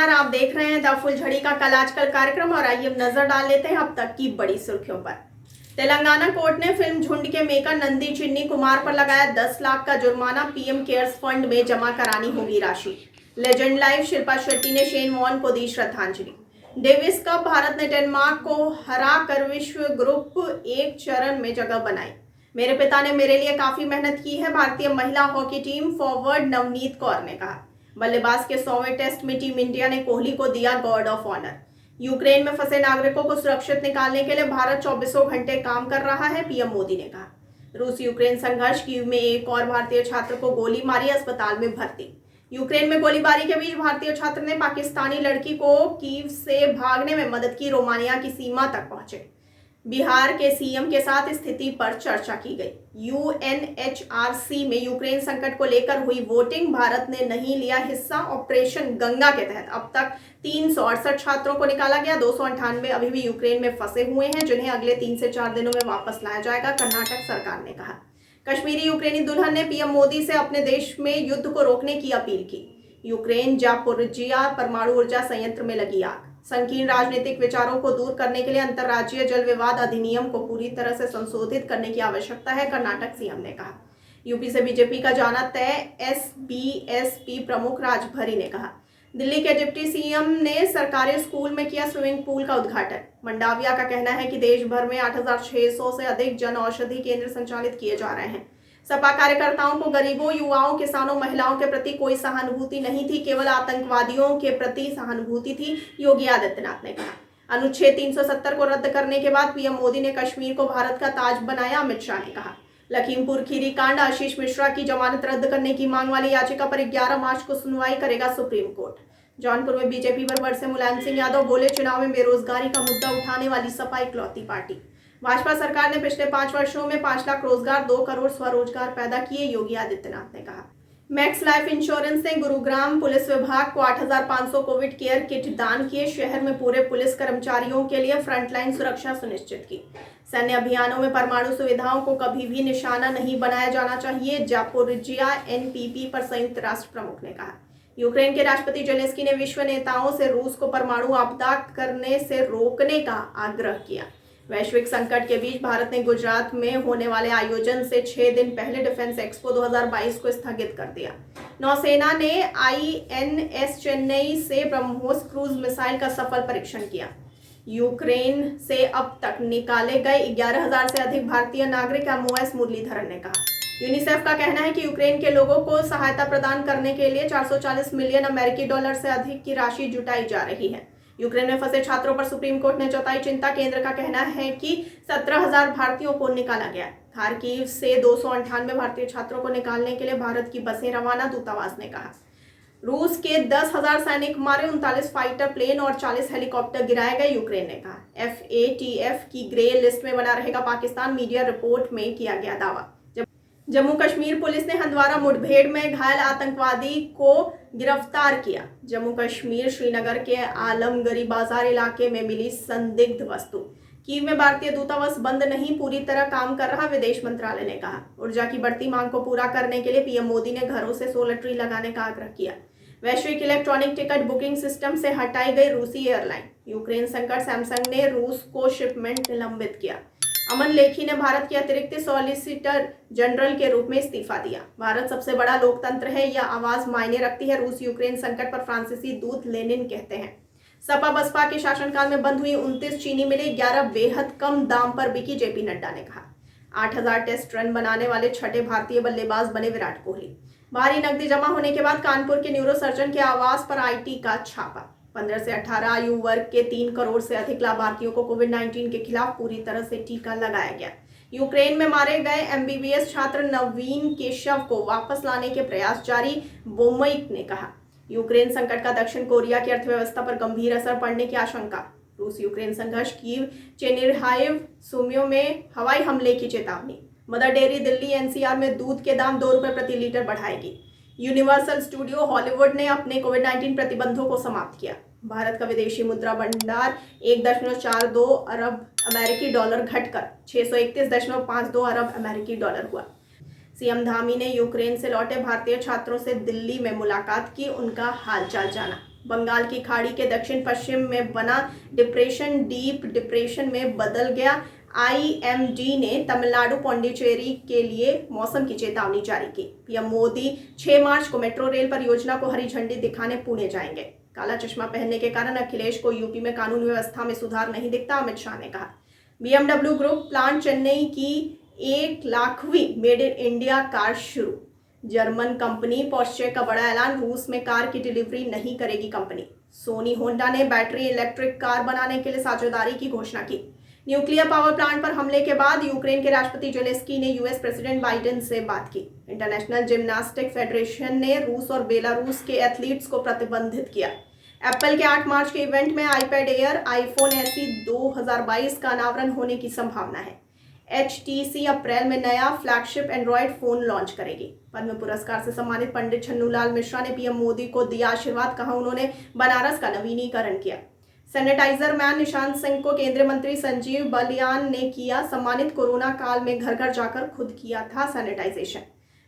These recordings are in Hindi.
नमस्कार, आप देख रहे हैं द फुलझड़ी का कल आजकल कार्यक्रम और आइए अब नजर डाल लेते हैं अब तक की बड़ी सुर्खियों पर। तेलंगाना कोर्ट ने फिल्म झुंड के मेकर नंदी चिन्नी कुमार पर लगाया 10 लाख का जुर्माना, पीएम केयर्स फंड में जमा करानी होगी राशि। लेजेंड लाइव शिल्पा शेट्टी ने शेन वॉर्न को दी श्रद्धांजलि। डेविस कप, भारत ने डेनमार्क को हरा कर विश्व ग्रुप एक चरण में जगह बनाई। मेरे पिता ने मेरे लिए काफी मेहनत की है, भारतीय महिला hockey team forward Navneet Kaur ने कहा। बल्लेबाज के 100वें टेस्ट में टीम इंडिया ने कोहली को दिया गार्ड ऑफ ऑनर। यूक्रेन में फंसे नागरिकों को सुरक्षित निकालने के लिए भारत 24 घंटे काम कर रहा है, पीएम मोदी ने कहा। रूस यूक्रेन संघर्ष, कीव में एक और भारतीय छात्र को गोली मारी, अस्पताल में भर्ती। यूक्रेन में गोलीबारी के बीच भारतीय छात्र ने पाकिस्तानी लड़की को कीव से भागने में मदद की, रोमानिया की सीमा तक पहुंचे। बिहार के सीएम के साथ स्थिति पर चर्चा की गई। यूएनएचआरसी में यूक्रेन संकट को लेकर हुई वोटिंग, भारत ने नहीं लिया हिस्सा। ऑपरेशन गंगा के तहत अब तक 368 छात्रों को निकाला गया। 298 अभी भी यूक्रेन में फंसे हुए हैं, जिन्हें अगले 3 से 4 दिनों में वापस लाया जाएगा, कर्नाटक सरकार ने कहा। कश्मीरी यूक्रेनी दुल्हन ने पीएम मोदी से अपने देश में युद्ध को रोकने की अपील की। यूक्रेन जापोरिजिया परमाणु ऊर्जा संयंत्र में लगी आग। संकीर्ण राजनीतिक विचारों को दूर करने के लिए अंतर्राज्यीय जल विवाद अधिनियम को पूरी तरह से संशोधित करने की आवश्यकता है, कर्नाटक सीएम ने कहा। यूपी से बीजेपी का जाना तय, एसबीएसपी प्रमुख राजभरी ने कहा। दिल्ली के डिप्टी सीएम ने सरकारी स्कूल में किया स्विमिंग पूल का उद्घाटन। मंडाविया का कहना है कि देश भर में 8,600 से अधिक जन औषधि केंद्र संचालित किए जा रहे हैं। सपा कार्यकर्ताओं को गरीबों, युवाओं, किसानों, महिलाओं के प्रति कोई सहानुभूति नहीं थी, केवल आतंकवादियों के प्रति सहानुभूति थी, योगी आदित्यनाथ ने कहा। अनुच्छेद 370 को रद्द करने के बाद पीएम मोदी ने कश्मीर को भारत का ताज बनाया, अमित शाह ने कहा। लखीमपुर खीरी कांड, आशीष मिश्रा की जमानत रद्द करने की मांग वाली याचिका पर 11 मार्च को सुनवाई करेगा सुप्रीम कोर्ट। जौनपुर में बीजेपी पर बरसे मुलायम सिंह यादव, बोले चुनाव में बेरोजगारी का मुद्दा उठाने वाली सपा इकलौती पार्टी। भाजपा सरकार ने पिछले 5 वर्षों में 5 लाख रोजगार, 2 करोड़ स्वरोजगार पैदा किए, योगी आदित्यनाथ ने कहा। मैक्स लाइफ इंश्योरेंस ने गुरुग्राम पुलिस विभाग को 8,500 कोविड केयर किट दान किए। शहर में पूरे पुलिस कर्मचारियों के लिए फ्रंटलाइन सुरक्षा सुनिश्चित की। सैन्य अभियानों में परमाणु सुविधाओं को कभी भी निशाना नहीं बनाया जाना चाहिए, जापोरिजिया एनपीपी पर संयुक्त राष्ट्र प्रमुख ने कहा। यूक्रेन के राष्ट्रपति जेलेंस्की ने विश्व नेताओं से रूस को परमाणु आपदा करने से रोकने का आग्रह किया। वैश्विक संकट के बीच भारत ने गुजरात में होने वाले आयोजन से 6 दिन पहले डिफेंस एक्सपो 2022 को स्थगित कर दिया। नौसेना ने आईएनएस चेन्नई से ब्रह्मोस क्रूज मिसाइल का सफल परीक्षण किया। यूक्रेन से अब तक निकाले गए 11,000 से अधिक भारतीय नागरिक, एमओएस मुरलीधरन ने कहा। यूनिसेफ का कहना है कि यूक्रेन के लोगों को सहायता प्रदान करने के लिए 440 मिलियन अमेरिकी डॉलर से अधिक की राशि जुटाई जा रही है। यूक्रेन में फंसे छात्रों पर सुप्रीम कोर्ट ने जताई चिंता। केंद्र का कहना है कि 17,000 भारतीयों को निकाला गया। खार्किव से 298 भारतीय छात्रों को निकालने के लिए भारत की बसें रवाना, दूतावास ने कहा। रूस के 10,000 सैनिक मारे, 39 फाइटर प्लेन और 40 हेलीकॉप्टर गिराए गए, यूक्रेन ने कहा। FATF की ग्रे लिस्ट में बना रहेगा पाकिस्तान, मीडिया रिपोर्ट में किया गया दावा। जम्मू कश्मीर पुलिस ने हंदवारा मुठभेड़ में घायल आतंकवादी को गिरफ्तार किया। जम्मू कश्मीर श्रीनगर के आलमगरी बाजार इलाके में मिली संदिग्ध वस्तु। कीव में भारतीय दूतावास बंद नहीं, पूरी तरह काम कर रहा, विदेश मंत्रालय ने कहा। ऊर्जा की बढ़ती मांग को पूरा करने के लिए पीएम मोदी ने घरों से सोलर ट्री लगाने का आग्रह किया। वैश्विक इलेक्ट्रॉनिक टिकट बुकिंग सिस्टम से हटाई गई रूसी एयरलाइन। यूक्रेन संकट, सैमसंग ने रूस को शिपमेंट निलंबित किया। अमन लेखी ने भारत के अतिरिक्त सॉलिसिटर जनरल के रूप में इस्तीफा दिया। भारत सबसे बड़ा लोकतंत्र है, यह आवाज मायने रखती है, रूस यूक्रेन संकट पर फ्रांसीसी दूत लेनिन कहते हैं। सपा बसपा के शासनकाल में बंद हुई 29 चीनी मिलें, 11 बेहद कम दाम पर बिकी, जेपी नड्डा ने कहा। 8,000 टेस्ट रन बनाने वाले छठे भारतीय बल्लेबाज बने विराट कोहली। भारी नकदी जमा होने के बाद कानपुर के न्यूरोसर्जन के आवास पर आईटी का छापा। 15 से 18 आयु वर्ग के 3 करोड़ से अधिक लाभार्थियों को कोविड-19 के खिलाफ पूरी तरह से टीका लगाया गया। यूक्रेन में मारे गए एमबीबीएस छात्र नवीन के शव को वापस लाने के प्रयास जारी, बोमईक ने कहा। यूक्रेन संकट का दक्षिण कोरिया की अर्थव्यवस्था पर गंभीर असर पड़ने की आशंका। रूस यूक्रेन संघर्ष, कीव, चेनिरहाइव, सुमियो में हवाई हमले की चेतावनी। मदर डेयरी दिल्ली एनसीआर में दूध के दाम 2 रुपये प्रति लीटर बढ़ाएगी। यूनिवर्सल स्टूडियो हॉलीवुड ने अपने कोविड-19 प्रतिबंधों को समाप्त किया। भारत का विदेशी मुद्रा भंडार 1.42 अरब अमेरिकी डॉलर घटकर 631.52 अरब अमेरिकी डॉलर हुआ। सीएम धामी ने यूक्रेन से लौटे भारतीय छात्रों से दिल्ली में मुलाकात की, उनका हालचाल जाना। बंगाल की खाड़ी के दक्षिण पश्चिम में बना डिप्रेशन डीप डिप्रेशन में बदल गया। आईएमडी ने तमिलनाडु पौंडीचेरी के लिए मौसम की चेतावनी जारी की। पीएम मोदी 6 मार्च को मेट्रो रेल परियोजना को हरी झंडी दिखाने पुणे जाएंगे। काला चश्मा पहनने के कारण अखिलेश को यूपी में कानून व्यवस्था में सुधार नहीं दिखता, अमित शाह ने कहा। BMW ग्रुप प्लांट चेन्नई की 1 लाखवीं मेड इन इंडिया कार शुरू। जर्मन कंपनी पोर्शे का बड़ा ऐलान, रूस में कार की डिलीवरी नहीं करेगी कंपनी। सोनी होंडा ने बैटरी इलेक्ट्रिक कार बनाने के लिए साझेदारी की घोषणा की। न्यूक्लियर पावर प्लांट पर हमले के बाद यूक्रेन के राष्ट्रपति जेलेंस्की ने यूएस प्रेसिडेंट बाइडेन से बात की। इंटरनेशनल जिम्नास्टिक फेडरेशन ने रूस और बेलारूस के एथलीट्स को प्रतिबंधित किया। एप्पल के 8 मार्च के इवेंट में आईपैड एयर, आईफोन SE 2022 का अनावरण होने की संभावना है। HTC अप्रैल में नया फ्लैगशिप एंड्रॉयड फोन लॉन्च करेगी। पद्म पुरस्कार से सम्मानित पंडित छन्नूलाल मिश्रा ने पीएम मोदी को दिया आशीर्वाद, कहा उन्होंने बनारस का नवीनीकरण किया। सैनिटाइजर मैन निशांत सिंह को केंद्रीय मंत्री संजीव बलियान ने किया सम्मानित। कोरोना काल में घर घर जाकर खुद किया था सैनिटाइजेशन।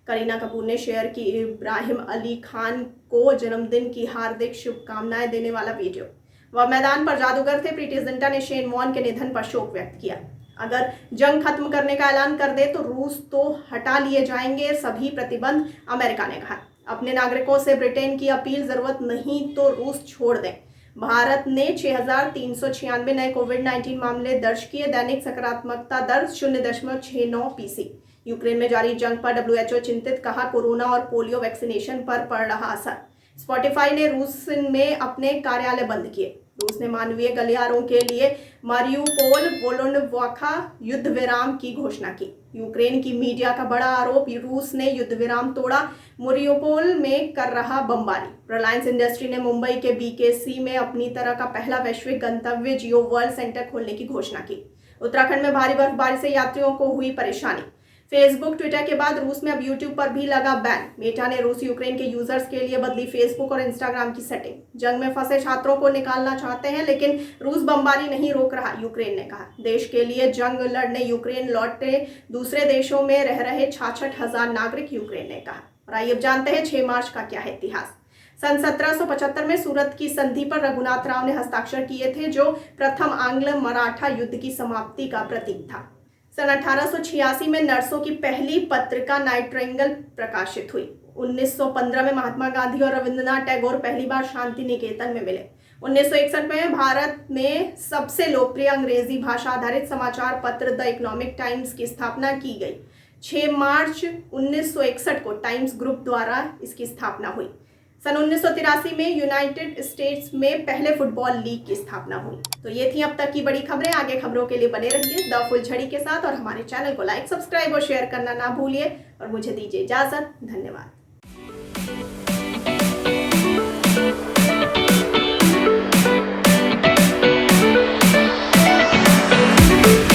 करीना कपूर ने शेयर की इब्राहिम अली खान को जन्मदिन की हार्दिक शुभकामनाएं देने वाला वीडियो। वह मैदान पर जादूगर थे। प्रीति जिंटा ने शेन वॉर्न के निधन पर शोक व्यक्त किया। अगर जंग खत्म करने का ऐलान कर दे तो रूस तो हटा लिए जाएंगे सभी प्रतिबंध, अमेरिका ने कहा। अपने नागरिकों से ब्रिटेन की अपील, जरूरत नहीं तो रूस छोड़ दें। भारत ने 6,396 नए कोविड-19 मामले दर्ज किए। दैनिक सकारात्मकता दर 0.69 यूक्रेन में जारी जंग पर WHO चिंतित, कहा कोरोना और पोलियो वैक्सीनेशन पर पड़ रहा असर। स्पॉटिफाई ने रूस में अपने कार्यालय बंद किए। रूस ने मानवीय गलियारों के लिए मारियुपोल वोलोनवाखा युद्ध विराम की घोषणा की। यूक्रेन की मीडिया का बड़ा आरोप, रूस ने युद्ध विराम तोड़ा, मारियुपोल में कर रहा बमबारी। रिलायंस इंडस्ट्री ने मुंबई के BKC में अपनी तरह का पहला वैश्विक गंतव्य जियो वर्ल्ड सेंटर खोलने की घोषणा की। उत्तराखंड में भारी बर्फबारी से यात्रियों को हुई परेशानी। फेसबुक ट्विटर के बाद रूस में अब यूट्यूब पर भी लगा बैन। मेटा ने रूस यूक्रेन के यूजर्स के लिए बदली फेसबुक और इंस्टाग्राम की सेटिंग। जंग में फंसे छात्रों को निकालना चाहते हैं, लेकिन रूस बमबारी नहीं रोक रहा, यूक्रेन ने कहा। देश के लिए जंग लड़ने यूक्रेन लौटे दूसरे देशों में रह रहे 66,000 नागरिक, यूक्रेन ने कहा। और आइए अब जानते हैं 6 मार्च का क्या है इतिहास। सन 1775 में सूरत की संधि पर रघुनाथ राव ने हस्ताक्षर किए थे, जो प्रथम आंग्ल मराठा युद्ध की समाप्ति का प्रतीक था। सन 1886 में नर्सों की पहली पत्रिका नाइटिंगेल प्रकाशित हुई। 1915 में महात्मा गांधी और रविंद्रनाथ टैगोर पहली बार शांति निकेतन में मिले। 1961 में भारत में सबसे लोकप्रिय अंग्रेजी भाषा आधारित समाचार पत्र द इकोनॉमिक टाइम्स की स्थापना की गई। 6 मार्च 1961 को टाइम्स ग्रुप द्वारा इसकी स्थापना हुई। सन 1983 में यूनाइटेड स्टेट्स में पहले फुटबॉल लीग की स्थापना हुई। तो ये थी अब तक की बड़ी खबरें। आगे खबरों के लिए बने रहिए द फुलझड़ी के साथ और हमारे चैनल को लाइक, सब्सक्राइब और शेयर करना ना भूलिए। और मुझे दीजिए इजाजत। धन्यवाद।